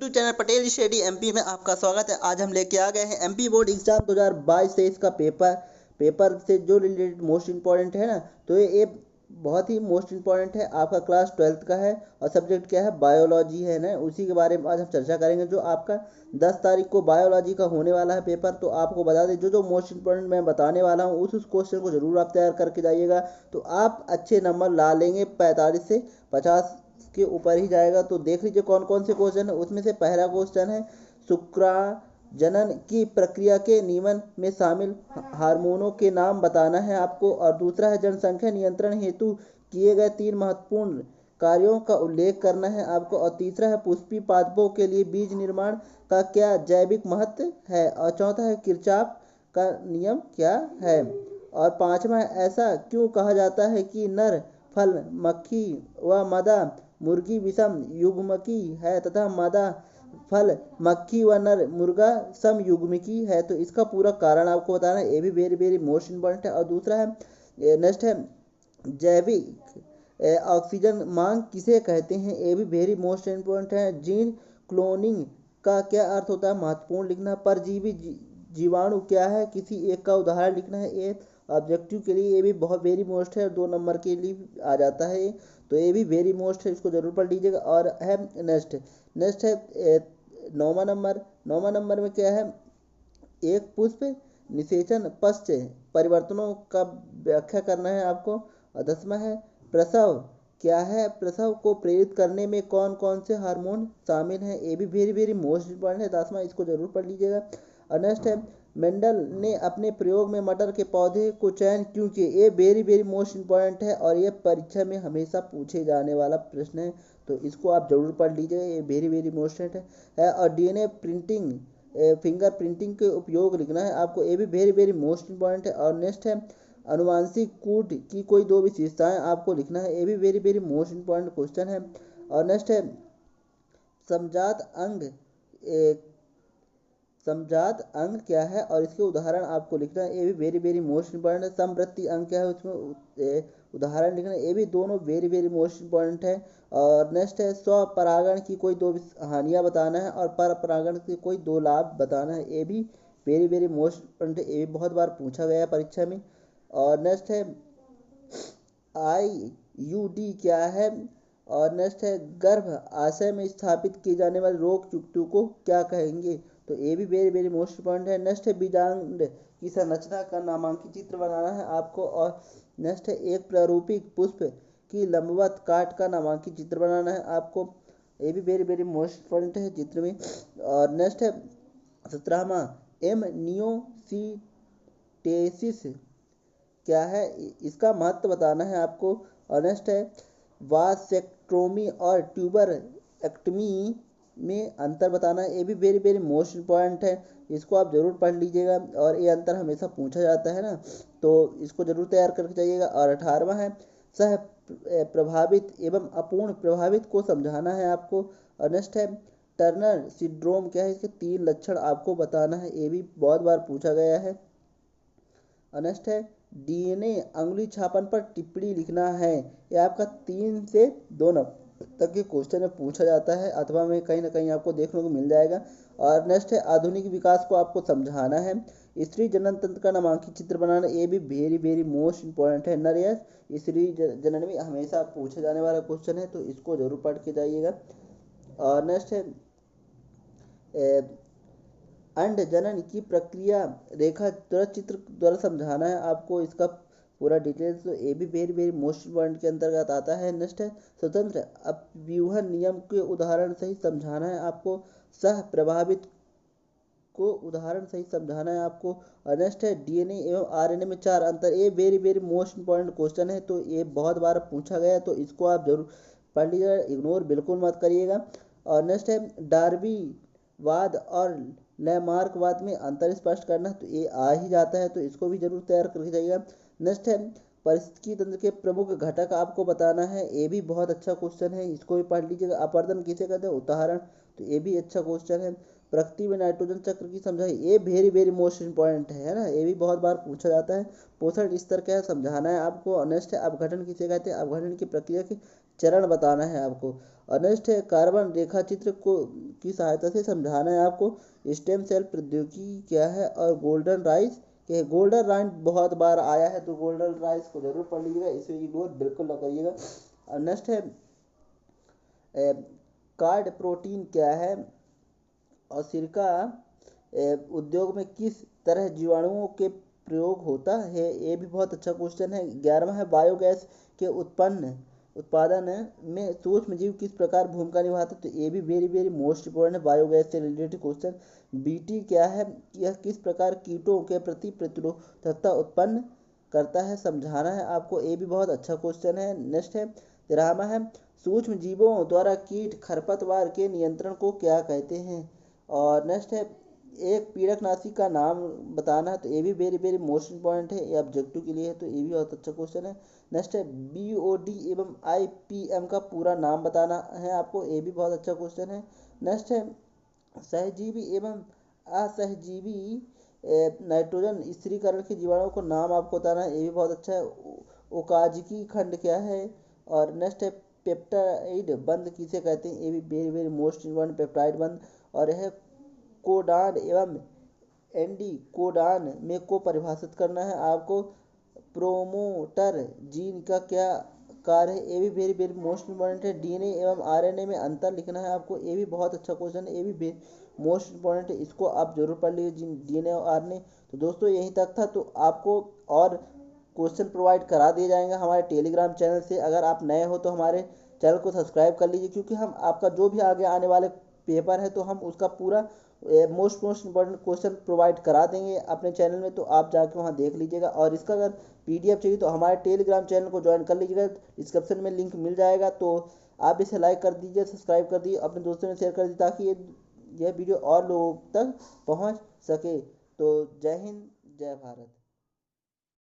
YouTube channel Patel study MP में आपका स्वागत है। आज हम लेके आ गए हैं एमपी बोर्ड एग्जाम 2022-23 का पेपर से जो रिलेटेड मोस्ट इम्पॉर्टेंट है ना, तो ये बहुत ही मोस्ट इम्पॉर्टेंट है। आपका क्लास 12th का है और सब्जेक्ट क्या है, बायोलॉजी है ना। उसी के बारे में आज हम चर्चा करेंगे। जो आपका 10 तारीख को बायोलॉजी का होने वाला है पेपर, तो आपको बता दें जो जो मोस्ट इम्पॉर्टेंट मैं बताने वाला हूँ उस क्वेश्चन को जरूर आप तैयार करके जाइएगा, तो आप अच्छे नंबर ला लेंगे। 45 से 50 के ऊपर ही जाएगा। तो देख लीजिए कौन कौन से क्वेश्चन है। उसमें से पहला क्वेश्चन है, शुक्राजनन की प्रक्रिया के नियमन में शामिल हार्मोनों के नाम बताना है आपको। और दूसरा है, जनसंख्या नियंत्रण हेतु किए गए 3 महत्वपूर्ण कार्यों का उल्लेख करना है आपको। और तीसरा है, पुष्पी पादपों के लिए बीज निर्माण का क्या जैविक महत्व है। और चौथा है, किरचॉफ का नियम क्या है। और पांचवा है, ऐसा क्यों कहा जाता है कि नर फल मक्खी व मादा मुर्गी विषम युग्मकी है तथा मादा फल मक्खी व नर मुर्गा सम युग्मकी है। तो इसका पूरा कारण आपको बताना है। ये भी वेरी वेरी मोस्ट इम्पोर्टेंट है। और दूसरा है, नेक्स्ट है, जैविक ऑक्सीजन मांग किसे कहते हैं। ये भी वेरी मोस्ट इम्पोर्टेंट है। जीन क्लोनिंग का क्या अर्थ होता है, महत्वपूर्ण लिखना। परजीवी जीवाणु क्या है, किसी एक का उदाहरण लिखना है। ये ऑब्जेक्टिव के लिए ये भी बहुत वेरी मोस्ट है, 2 नंबर के लिए आ जाता है। तो ये भी वेरी मोस्ट है, इसको जरूर पढ़ लीजिएगा। और है नेक्स्ट नेक्स्ट है 9वां नंबर में क्या है, एक पुष्प निषेचन पश्चात परिवर्तनों का व्याख्या करना है आपको। और 10वां है, प्रसव क्या है, प्रसव को प्रेरित करने में कौन कौन से हार्मोन शामिल हैं। ये भी वेरी वेरी मोस्ट इंपॉर्टेंट है, 10वां, इसको जरूर पढ़ लीजिएगा। और नेक्स्ट है, मेंडल ने अपने प्रयोग में मटर के पौधे को चयन क्यों किए। ये वेरी वेरी मोस्ट इंपॉर्टेंट है और ये परीक्षा में हमेशा पूछे जाने वाला प्रश्न है, तो इसको आप जरूर पढ़ लीजिएगा। ये वेरी वेरी मोस्ट है। और डीएनए प्रिंटिंग फिंगर प्रिंटिंग के उपयोग लिखना है आपको। ये भी वेरी वेरी मोस्ट इंपॉर्टेंट है। और नेक्स्ट है, अनुवांशिक कूट की कोई 2 विशेषताएं आपको लिखना है। ये भी very very most important question है। और नेक्स्ट है, समजात अंग समजात अंग क्या है और इसके उदाहरण आपको लिखना है। ये भी वेरी वेरी मोस्ट इंपॉर्टेंट है। समवृत्ति अंग क्या है, उसमें उदाहरण लिखना है। ये भी दोनों वेरी वेरी मोस्ट इंपॉर्टेंट है। और नेक्स्ट है, स्वपरागण की कोई 2 हानियाँ बताना है और पर परागण के कोई 2 लाभ बताना है। ये भी वेरी वेरी मोस्ट इंपॉर्टेंट है, ये भी बहुत बार पूछा गया है परीक्षा में। और नेक्स्ट है, IUD क्या है। और नेक्स्ट है, गर्भ आशय में स्थापित किए जाने वाले रोग युक्तों को क्या कहेंगे। तो ये भी वेरी वेरी मोस्ट इम्पॉर्टेंट है। नेक्स्ट है, बीजांड की संरचना का नामांकित चित्र बनाना है आपको। और नेक्स्ट है, एक प्रारूपिक पुष्प की लंबवत काट का नामांकित चित्र बनाना है आपको। ये भी वेरी वेरी मोस्ट इम्पॉर्टेंट है चित्र में। और नेक्स्ट है, 17वां, एमनियोसिटेसिस क्या है, इसका महत्व बताना है आपको। और नेक्स्ट है, वासेक्टोमी और ट्यूबर एक्टमी में अंतर बताना है। ये भी वेरी वेरी मोस्ट इम्पॉर्टेंट है, इसको आप जरूर पढ़ लीजिएगा और ये अंतर हमेशा पूछा जाता है ना, तो इसको जरूर तैयार करके जाइएगा। और 18वां है, सह प्रभावित एवं अपूर्ण प्रभावित को समझाना है आपको। और नेक्स्ट है, टर्नर सिंड्रोम क्या है, इसके 3 लक्षण आपको बताना है। ये भी बहुत बार पूछा गया है। और नेक्स्ट है, डीएनए अंगुली छापन पर टिप्पणी लिखना है। ये आपका 3 से 2 नंबर तक के क्वेश्चन में पूछा जाता है अथवा में कहीं ना कहीं आपको देखने को मिल जाएगा। और नेक्स्ट है, आधुनिक विकास को आपको समझाना है। स्त्री जनन तंत्र का नामांकित चित्र बनाना, ये भी वेरी वेरी मोस्ट इंपॉर्टेंट है। नर या स्त्री जनन में हमेशा पूछे जाने वाला क्वेश्चन है, तो इसको जरूर पढ़ के जाइएगा। और नेक्स्ट है, अंड जनन की प्रक्रिया रेखा चित्र द्वारा समझाना है आपको। इसका पूरा डिटेल्स, तो ये भी वेरी वेरी मोस्ट इम्पॉर्टेंट के अंतर्गत आता है। नेक्स्ट है, स्वतंत्र अपव्यूहन नियम के उदाहरण सहित समझाना है आपको। सह प्रभावित को उदाहरण सहित समझाना है आपको। और नेक्स्ट है, डीएनए एवं आरएनए में 4 अंतर, ये very very most important question है, तो ये बहुत बार पूछा गया, तो इसको आप जरूर पढ़ लीजिएगा, इग्नोर बिल्कुल मत करिएगा। और नेक्स्ट है, डार्वीवाद और लैमार्कवाद में अंतर स्पष्ट करना, तो ये आ ही जाता है, तो इसको भी जरूर तैयार करके जाइएगा। नेक्स्ट है, परिस्थिति तंत्र के प्रमुख घटक आपको बताना है। ये भी बहुत अच्छा क्वेश्चन है, इसको भी पढ़ लीजिएगा। अपर्दन किसे कहते हैं, उदाहरण, तो ये भी अच्छा क्वेश्चन है। प्रकृति में नाइट्रोजन चक्र की समझाई, ये वेरी वेरी मोस्ट इंपॉर्टेंट है ना, ये भी बहुत बार पूछा जाता है। पोषण स्तर क्या है समझाना है आपको। नेक्स्ट है, अपघटन किसे कहते हैं, अपघटन की प्रक्रिया की चरण बताना है आपको। और नेक्स्ट है कार्बन रेखा चित्र को की सहायता से समझाना है आपको। स्टेम सेल प्रौद्योगिकी क्या है और गोल्डन राइस के गोल्डन राइस बहुत बार आया है, तो गोल्डन राइस को जरूर पढ़ लीजिएगा, इसे इग्नोर बिल्कुल ना करिएगा। और नेक्स्ट है कार्ड प्रोटीन क्या है और सिरका उद्योग में किस तरह जीवाणुओं के प्रयोग होता है, ये भी बहुत अच्छा क्वेश्चन है। 11वां है बायोगैस के उत्पादन में सूक्ष्म जीव किस प्रकार भूमिका निभाते हैं, तो ये भी वेरी वेरी मोस्ट इंपॉर्टेंट है बायोगैस से रिलेटेड क्वेश्चन। बीटी क्या है, यह किस प्रकार कीटों के प्रति प्रतिरोधकता उत्पन्न करता है, समझाना है आपको, ये भी बहुत अच्छा क्वेश्चन है। नेक्स्ट है 13वां है सूक्ष्म जीवों द्वारा कीट खरपतवार के नियंत्रण को क्या कहते हैं। और नेक्स्ट है एक पीड़कनाशी का नाम बताना है, तो ये भी वेरी वेरी मोस्ट इंपॉर्टेंट है, ये ऑब्जेक्टिव के लिए है, तो ये भी बहुत अच्छा क्वेश्चन है। नेक्स्ट है बीओडी एवं आईपीएम का पूरा नाम बताना है आपको, ये भी बहुत अच्छा क्वेश्चन है। नेक्स्ट है सहजीवी एवं असहजीवी नाइट्रोजन स्थिरीकरण के जीवाणुओं को नाम आपको बताना है, ये भी बहुत अच्छा है। ओकाजिकी खंड क्या है। और नेक्स्ट है पेप्टाइड बंध किसे कहते हैं, ये भी very very most important peptide बंध। और यह कोडान एवं एंडी कोडान में को परिभाषित करना है आपको। प्रोमोटर जीन का क्या कार्य है, ये भी वेरी वेरी मोस्ट इंपॉर्टेंट है। डीएनए एवं आरएनए में अंतर लिखना है आपको, ये भी बहुत अच्छा क्वेश्चन है, ये भी मोस्ट इंपॉर्टेंट है, इसको आप जरूर पढ़ लीजिए डीएनए और आरएनए। तो दोस्तों यहीं तक था, तो आपको और क्वेश्चन प्रोवाइड करा दिए जाएंगे हमारे टेलीग्राम चैनल से। अगर आप नए हो तो हमारे चैनल को सब्सक्राइब कर लीजिए, क्योंकि हम आपका जो भी आगे आने वाले पेपर है तो हम उसका पूरा मोस्ट इंपॉर्टेंट क्वेश्चन प्रोवाइड करा देंगे अपने चैनल में, तो आप जाके वहाँ देख लीजिएगा। और इसका अगर पीडीएफ चाहिए तो हमारे टेलीग्राम चैनल को ज्वाइन कर लीजिएगा, डिस्क्रिप्शन में लिंक मिल जाएगा, तो आप इसे लाइक कर दीजिए, सब्सक्राइब कर दीजिए, अपने दोस्तों में शेयर कर दीजिए, ताकि यह वीडियो और लोगों तक पहुँच सके। तो जय हिंद, जय भारत।